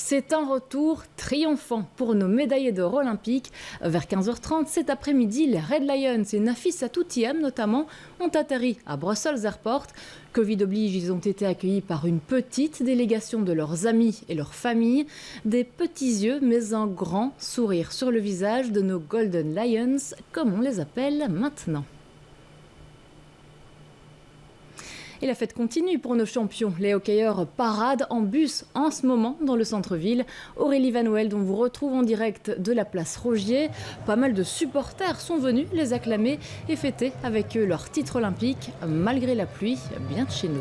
c'est un retour triomphant pour nos médaillés d'or olympiques. Vers 15h30 cet après-midi, les Red Lions et Nafissatou Thiam notamment ont atterri à Brussels Airport. Covid oblige, ils ont été accueillis par une petite délégation de leurs amis et leurs familles. Des petits yeux mais un grand sourire sur le visage de nos Golden Lions, comme on les appelle maintenant. Et la fête continue pour nos champions. Les hockeyeurs paradent en bus en ce moment dans le centre-ville. Aurélie Van Noël, dont vous retrouve en direct de la place Rogier. Pas mal de supporters sont venus les acclamer et fêter avec eux leur titre olympique, malgré la pluie, bien de chez nous.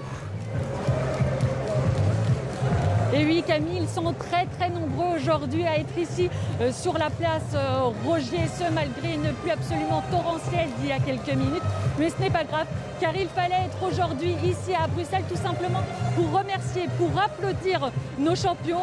Et oui Camille, ils sont très nombreux aujourd'hui à être ici sur la place Rogier, ce malgré une pluie absolument torrentielle d'il y a quelques minutes. Mais ce n'est pas grave, car il fallait être aujourd'hui ici à Bruxelles tout simplement pour remercier, pour applaudir nos champions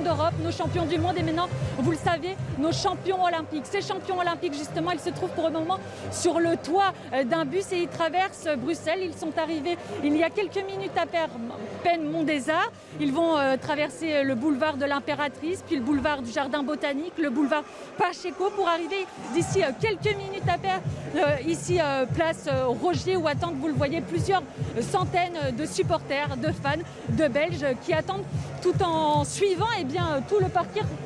d'Europe, nos champions du monde et maintenant, vous le savez, nos champions olympiques. Ces champions olympiques justement, ils se trouvent pour le moment sur le toit d'un bus et ils traversent Bruxelles. Ils sont arrivés il y a quelques minutes à peine Mont des Arts. Ils vont traverser le boulevard de l'Impératrice, puis le boulevard du Jardin Botanique, le boulevard Pacheco pour arriver d'ici quelques minutes à peine ici place Rogier où attendent, vous le voyez, plusieurs centaines de supporters, de fans, de Belges qui attendent tout en suivant tout le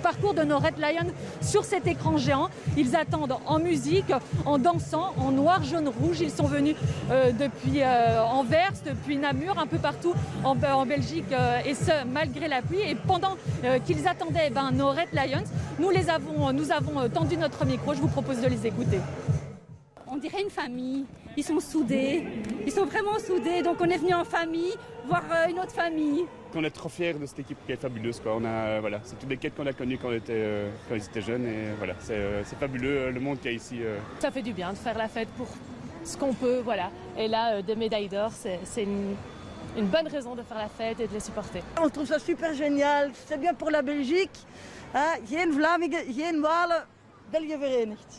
parcours de nos Red Lions sur cet écran géant. Ils attendent en musique, en dansant, en noir, jaune, rouge. Ils sont venus depuis Anvers, depuis Namur, un peu partout en Belgique et ce malgré la pluie. Et pendant qu'ils attendaient nos Red Lions, nous avons tendu notre micro. Je vous propose de les écouter. On dirait une famille, ils sont soudés, ils sont vraiment soudés, donc on est venu en famille, voir une autre famille. On est trop fiers de cette équipe qui est fabuleuse, quoi. C'est toutes des quêtes qu'on a connues quand ils étaient jeunes et voilà, c'est fabuleux le monde qu'il y a ici. Ça fait du bien de faire la fête pour ce qu'on peut, voilà. Et là, des médailles d'or, c'est une bonne raison de faire la fête et de les supporter. On trouve ça super génial, c'est bien pour la Belgique. Geen Vlamingen, geen Walen, België verenigd.